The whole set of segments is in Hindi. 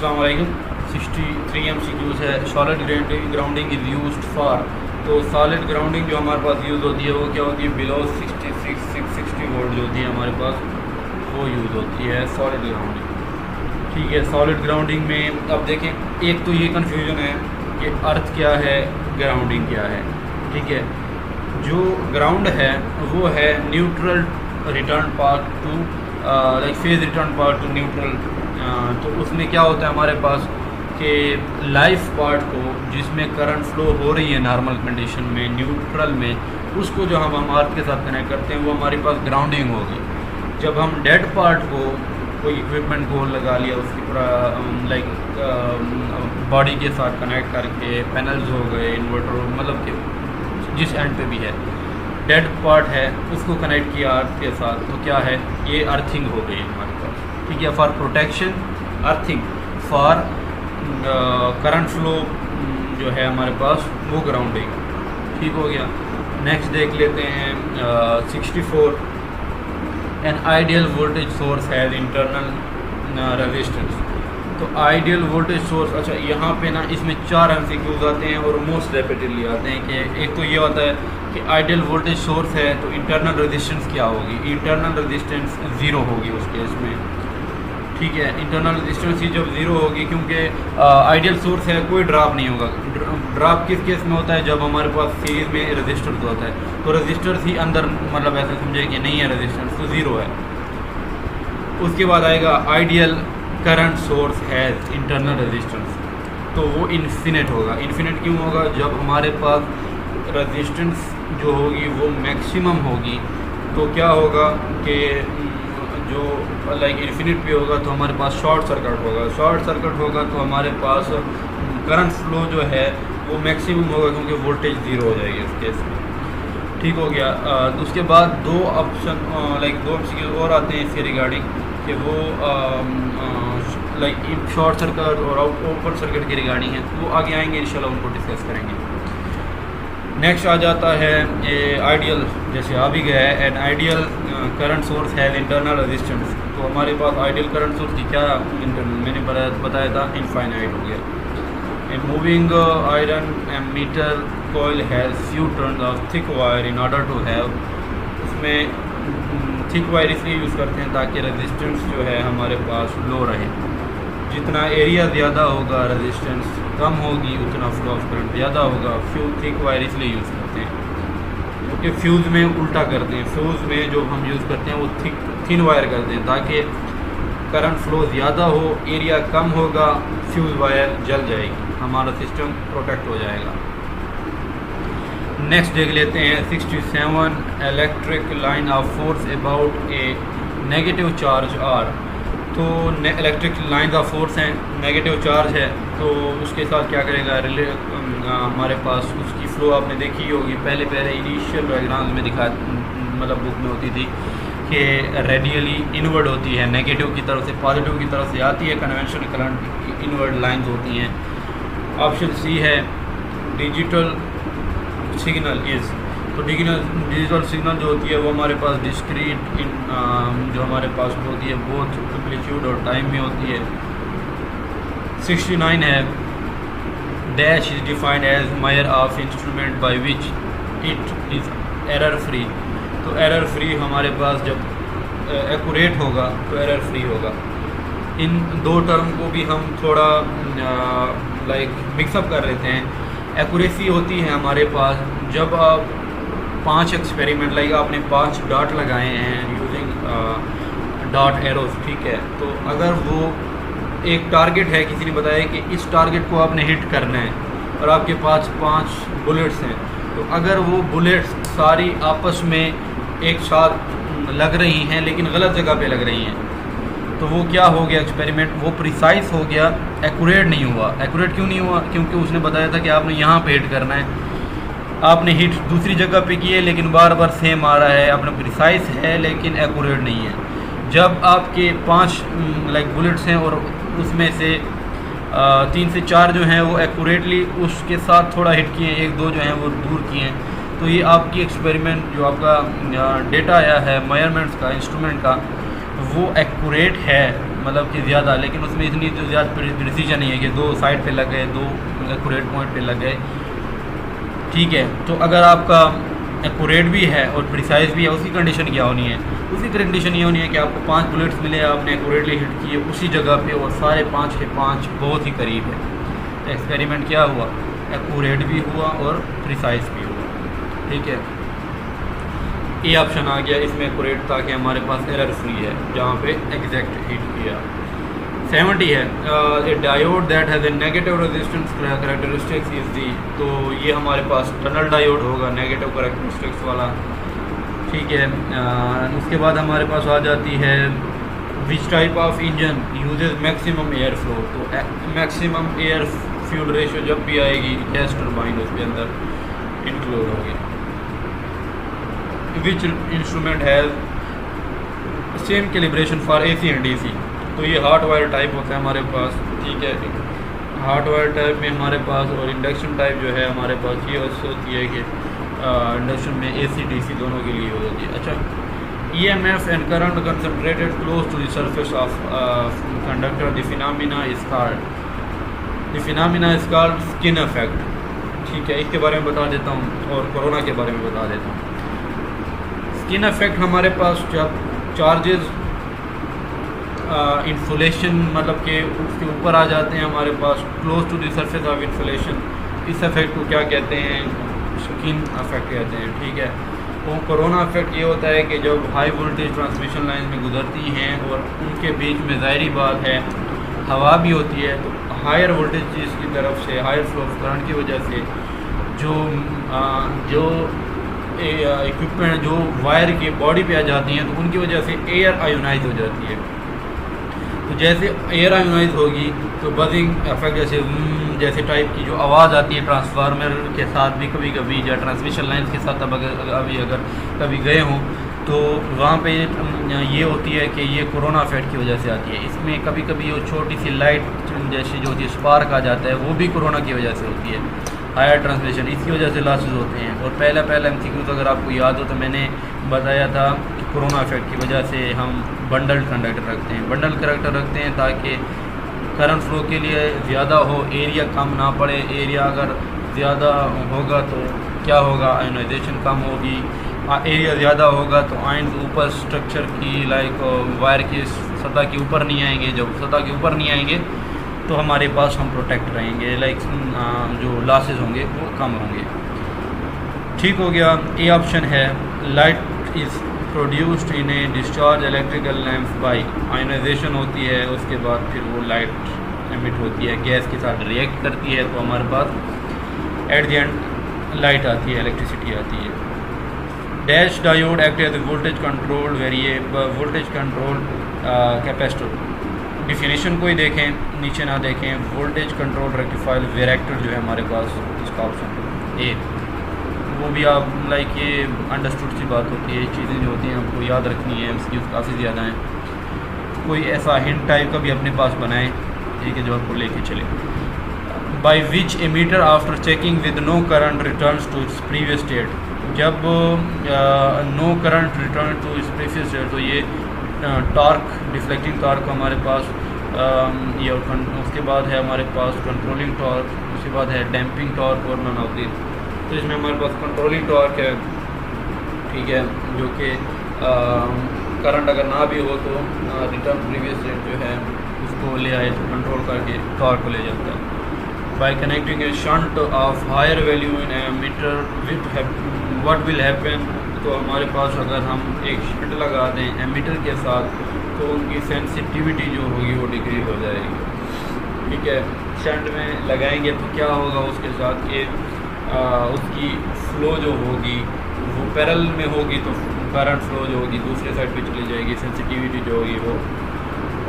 अस्सलाम वालेकुम। 63 MCQs है। Solid grounding is used for, तो सॉलिड ग्राउंडिंग जो हमारे पास यूज़ होती है वो क्या होती है, बिलो 660 वोल्ट जो होती है हमारे पास वो यूज़ होती है सॉलिड ग्राउंडिंग। ठीक है, सॉलिड ग्राउंडिंग में अब देखें, एक तो ये कन्फ्यूजन है कि अर्थ क्या है, ग्राउंडिंग क्या है। ठीक है, जो ग्राउंड है वो है neutral return path to like phase return part to neutral. तो उसमें क्या होता है हमारे पास कि लाइफ पार्ट को जिसमें करंट फ्लो हो रही है नॉर्मल कंडीशन में न्यूट्रल में, उसको जो हम अर्थ के साथ कनेक्ट करते हैं वो हमारे पास ग्राउंडिंग होगी। जब हम डेड पार्ट को कोई इक्विपमेंट को लगा लिया उसकी लाइक बॉडी के साथ कनेक्ट करके, पैनल्स हो गए, इन्वर्टर, मतलब कि जिस एंड पे भी है डेड पार्ट है उसको कनेक्ट किया अर्थ के साथ, तो क्या है, ये अर्थिंग हो गई हमारे पास। ठीक है, for protection earthing, for current flow जो है हमारे पास वो ग्राउंडिंग। ठीक हो गया। नेक्स्ट देख लेते हैं 64, an ideal voltage source has internal resistance. तो आइडियल वोल्टेज सोर्स, अच्छा यहाँ पे ना इसमें 4 MCQs आते हैं और मोस्ट रेपिटेडली आते हैं कि एक तो ये होता है कि आइडियल वोल्टेज सोर्स है तो इंटरनल रेजिस्टेंस क्या होगी, इंटरनल रेजिस्टेंस 0 होगी उस केस में। ठीक है, इंटरनल रेजिस्टेंस ही जब 0 होगी, क्योंकि आइडियल सोर्स है कोई ड्रॉप नहीं होगा। ड्रॉप किस केस में होता है, जब हमारे पास सीरीज में रेजिस्टर होता है, तो रेजिस्टर्स ही अंदर, मतलब ऐसा समझे कि नहीं है रेजिस्टेंस, तो 0 है। उसके बाद आएगा ideal current source has internal resistance, तो वो इन्फिनिट होगा। इन्फिनिट क्यों होगा, जब हमारे पास रेजिस्टेंस जो होगी वो मैक्सिमम होगी, तो क्या होगा कि जो लाइक इन्फिनिट भी होगा तो हमारे पास शॉर्ट सर्किट होगा। शॉर्ट सर्किट होगा तो हमारे पास करंट फ्लो जो है वो मैक्सिमम होगा, क्योंकि वोल्टेज 0 हो जाएगी इस केस में। ठीक हो गया। उसके बाद 2 ऑप्शन लाइक 2 MCQ और आते हैं इसके रिगार्डिंग कि वो लाइक शॉर्ट सर्किट और ओपन सर्किट की रिगार्डिंग है, वो आगे आएंगे इंशाल्लाह, उनको डिस्कस करेंगे। नेक्स्ट आ जाता है आइडियल, जैसे आ भी गया है, an ideal current source has internal resistance. तो हमारे पास आइडियल करंट सोर्स की क्या मैंने बताया था, इनफाइनाइट हो गया। A moving iron ammeter coil has few turns of thick wire in order to have, उसमें थिक वायर इसलिए यूज़ करते हैं ताकि रेजिस्टेंस जो है हमारे पास लो रहे। जितना एरिया ज़्यादा होगा रेजिस्टेंस कम होगी, उतना फ्लो ऑफ करंट ज़्यादा होगा। थिक वायर इसलिए यूज़ करते हैं क्योंकि फ्यूज़ में उल्टा करते हैं, फ्यूज़ में जो हम यूज़ करते हैं वो थिन वायर करते हैं ताकि करंट फ्लो ज़्यादा हो, एरिया कम होगा, फ्यूज़ वायर जल जाएगी, हमारा सिस्टम प्रोटेक्ट हो जाएगा। नेक्स्ट देख लेते हैं 67, electric line of force about a negative charge are. तो इलेक्ट्रिक लाइन ऑफ फोर्स हैं, नेगेटिव चार्ज है, तो उसके साथ क्या करेगा, हमारे पास उसकी फ़्लो आपने देखी होगी, पहले इनिशियल डायग्राम्स में दिखा, मतलब बुक में होती थी कि रेडियली इनवर्ड होती है, नेगेटिव की तरफ से पॉजिटिव की तरफ से आती है, कन्वेंशनल करंट इनवर्ड लाइंस होती हैं। ऑप्शन सी है डिजिटल सिग्नल इज़, तो डिजिटल सिग्नल जो होती है वो हमारे पास डिस्क्रीट जो हमारे पास होती है बोथ एम्पलीट्यूड और टाइम में होती है। 69 है, dash is defined as measure of instrument by which it is error free. तो एरर फ्री हमारे पास जब एक्यूरेट होगा तो एरर फ्री होगा। इन 2 टर्म को भी हम थोड़ा लाइक मिक्सअप कर लेते हैं। एक्यूरेसी होती है हमारे पास जब आप 5 एक्सपेरिमेंट, लाइक आपने 5 डॉट लगाए हैं यूजिंग डॉट एरोस, ठीक है, तो अगर वो एक टारगेट है, किसी ने बताया कि इस टारगेट को आपने हिट करना है और आपके पास 5 बुलेट्स हैं, तो अगर वो बुलेट्स सारी आपस में एक साथ लग रही हैं लेकिन गलत जगह पे लग रही हैं, तो वो क्या हो गया, एक्सपेरिमेंट वो प्रिसाइज हो गया, एक्यूरेट नहीं हुआ। एक्यूरेट क्यों नहीं हुआ, क्योंकि उसने बताया था कि आपने यहाँ पे हिट करना है, आपने हिट दूसरी जगह पे किए लेकिन बार बार सेम आ रहा है, आपने प्रिसाइज है लेकिन एक्यूरेट नहीं है। जब आपके 5 लाइक बुलेट्स हैं और उसमें से 3 से 4 जो हैं वो एक्यूरेटली उसके साथ थोड़ा हिट किए, 1-2 जो हैं वो दूर किए, तो ये आपकी एक्सपेरिमेंट जो आपका डेटा आया है मेजरमेंट्स का, इंस्ट्रूमेंट का, वो एक्यूरेट है, मतलब कि ज़्यादा, लेकिन उसमें इतनी तो ज़्यादा प्रिसीजन नहीं है कि 2 साइड पे लग गए, 2 एक्यूरेट पॉइंट पे लग गए, ठीक है। तो अगर आपका एक्यूरेट भी है और प्रिसाइज भी है, उसकी कंडीशन क्या होनी है? उसकी कंडीशन ये होनी है कि आपको 5 बुलेट्स मिले, आपने एक्यूरेटली हिट किए उसी जगह पे और सारे 5 के 5 बहुत ही करीब है। तो एक्सपेरिमेंट क्या हुआ? एक्यूरेट भी हुआ और प्रिसाइज भी हुआ, ठीक है। ये ऑप्शन आ गया इसमें एक्यूरेट था कि हमारे पास एरर फ्री है जहाँ पे एग्जैक्ट हिट किया। 70 है ए diode that has a negative resistance characteristics is the, तो ये हमारे पास टनल डायोड होगा नेगेटिव कैरेक्टरिस्टिक्स वाला, ठीक है। उसके बाद हमारे पास आ जाती है which type of engine uses maximum air flow, तो मैक्सिमम एयर फ्यूल रेशियो जब भी आएगी गैस टर्बाइन उसके अंदर इंक्लूड होगी। Which instrument has same calibration for AC and DC, तो ये हॉट वायर टाइप होता है हमारे पास, ठीक है। हॉट वायर टाइप में हमारे पास और इंडक्शन टाइप जो है हमारे पास ये होती है कि इंडक्शन में AC DC दोनों के लिए हो जाती है। अच्छा, EMF and current concentrated close to the surface of conductor, the phenomena is called skin effect, ठीक है। इसके बारे में बता देता हूँ और कोरोना के बारे में बता देता हूँ। स्किन इफेक्ट हमारे पास जब चार्जेस इंसुलेशन मतलब कि उसके ऊपर आ जाते हैं हमारे पास close to the surface of insulation, इस इफेक्ट को क्या कहते हैं? स्किन इफेक्ट कहते हैं, ठीक है। तो कोरोना इफेक्ट ये होता है कि जब हाई वोल्टेज ट्रांसमिशन लाइन में गुजरती हैं और उनके बीच में ज़ाहिरी बात है हवा भी होती है, तो हायर वोल्टेज की तरफ से हायर फ्लो ऑफ करंट की वजह से जो इक्विपमेंट जो वायर की बॉडी पे आ जाती हैं तो उनकी वजह से एयर आयोनाइज हो जाती है। तो जैसे एयर आयोनाइज होगी तो बजिंग इफेक्ट जैसे टाइप की जो आवाज़ आती है ट्रांसफार्मर के साथ भी कभी कभी या ट्रांसमिशन लाइन के साथ अगर कभी गए हों तो वहाँ पे ये होती है कि ये कोरोना इफेक्ट की वजह से आती है। इसमें कभी कभी वो छोटी सी लाइट जैसी जो होती है स्पार्क आ जाता है, वो भी कोरोना की वजह से होती है। हायर ट्रांसमिशन इसकी वजह से लॉसेस होते हैं। और पहला MCQ अगर आपको याद हो तो मैंने बताया था कि कोरोना इफेक्ट की वजह से हम बंडल कंडक्टर रखते हैं। बंडल कंडक्टर रखते हैं ताकि करंट फ्लो के लिए ज़्यादा हो, एरिया कम ना पड़े। एरिया अगर ज़्यादा होगा तो क्या होगा? आयोनाइजेशन कम होगी। एरिया ज़्यादा होगा तो आयन ऊपर स्ट्रक्चर की वायर की सतह के ऊपर नहीं आएंगे। जब सतह के ऊपर नहीं आएंगे तो हमारे पास हम प्रोटेक्ट रहेंगे, जो लॉसेस होंगे वो कम होंगे, ठीक हो गया। ए ऑप्शन है light is produced in a discharge electrical lamp by ionization होती है, उसके बाद फिर वो लाइट एमिट होती है, गैस के साथ रिएक्ट करती है तो हमारे पास एट द एंड लाइट आती है, इलेक्ट्रिसिटी आती है। Dash diode act as a voltage control voltage control capacitor, definition को ही देखें नीचे ना देखें। वोल्टेज कंट्रोल रेक्टिफायर वेरेक्टर जो है हमारे पास इसका ऑप्शन ए, वो भी आप ये अंडरस्टूड सी बात होती है। चीज़ें जो होती हैं आपको याद रखनी है, MCQs काफ़ी ज़्यादा हैं। कोई ऐसा हिंट टाइप का भी अपने पास बनाएं, ठीक है, जो आपको लेके चले। By which ammeter after checking with no current returns to its previous state, जब no current return to its previous state तो ये टॉर्क डिफ्लेक्टिंग टॉर्क हमारे पास ये उसके बाद है हमारे पास कंट्रोलिंग टॉर्क, उसके बाद है डैम्पिंग टॉर्क और नन ऑफ दिस। तो इसमें हमारे पास कंट्रोलिंग टॉर्क है, ठीक है, जो कि करंट अगर ना भी हो तो रिटर्न प्रीवियस स्टेट जो है उसको ले आए कंट्रोल करके टॉर्क को ले जाता है। By connecting a shunt of higher value in ammeter with what will happen, तो हमारे पास अगर हम एक शंट लगा दें एमीटर के साथ तो उनकी सेंसिटिविटी जो होगी वो डिक्रीज हो जाएगी, ठीक है। शंट में लगाएंगे तो क्या होगा उसके साथ कि उसकी फ्लो जो होगी वो पैरेलल में होगी तो करंट फ्लो जो होगी दूसरे साइड पे चली जाएगी, सेंसिटिविटी जो होगी वो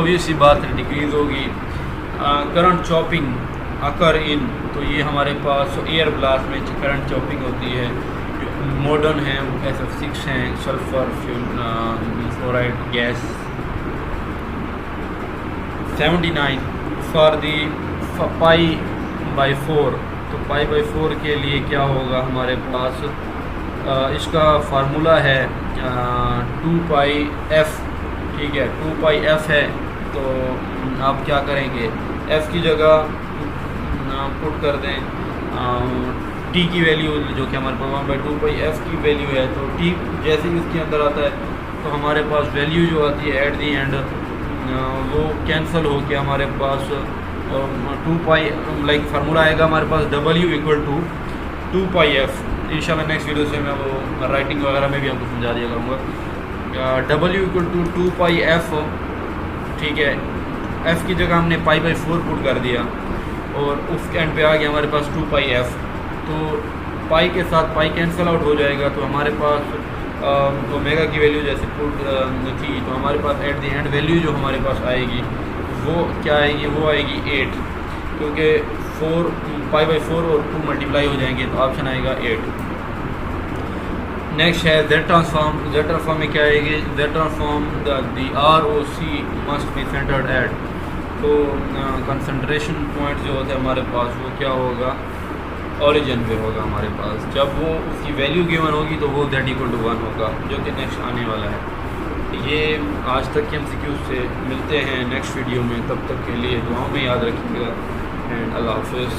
ऑब्वियस सी बात है डिक्रीज़ होगी। करंट चॉपिंग अकर इन, तो ये हमारे पास एयर ब्लास्ट में करंट चॉपिंग होती है। जो मॉडर्न है वो SF6 हैं, sulphur fluoride gas. 79 for the π/4, तो π/4 के लिए क्या होगा हमारे पास? इसका फार्मूला है 2πf, ठीक है, 2πf है तो आप क्या करेंगे, एफ़ की जगह पुट कर दें टी की वैल्यू जो कि हमारे पास 1/2 एफ़ की वैल्यू है। तो टी जैसे ही उसके अंदर आता है तो हमारे पास वैल्यू जो आती है एट दी एंड वो कैंसिल हो के हमारे पास 2 पाई लाइक फार्मूला आएगा हमारे पास W equal to 2 pi F. इंशाल्लाह नेक्स्ट वीडियो से मैं वो राइटिंग वगैरह में भी आपको समझा दिया करूँगा। W equal to 2 pi F, ठीक है। एफ़ की जगह हमने π/4 पुट कर दिया और उस एंड पे आ गया हमारे पास 2 पाई एफ़। तो पाई के साथ पाई कैंसिल आउट हो जाएगा, तो हमारे पास ओमेगा की वैल्यू जैसे पुट थी, तो हमारे पास एट द एंड वैल्यू जो हमारे पास आएगी वो क्या आएगी, वो आएगी 8, क्योंकि 4π/4 और 2 मल्टीप्लाई हो जाएंगे तो ऑप्शन आएगा 8। नेक्स्ट है Z ट्रांसफॉर्म। Z ट्रांसफॉर्म में क्या आएगी, Z transform the ROC must be centered at. तो कंसंट्रेशन पॉइंट जो होता है हमारे पास वो क्या होगा, ओरिजिन पे होगा हमारे पास। जब वो उसकी वैल्यू गिवन होगी तो वो Z = 1 होगा, जो कि नेक्स्ट आने वाला है। ये आज तक के MCQ से मिलते हैं नेक्स्ट वीडियो में, तब तक के लिए दुआओं में याद रखिएगा एंड अल्लाह हाफ़िज़।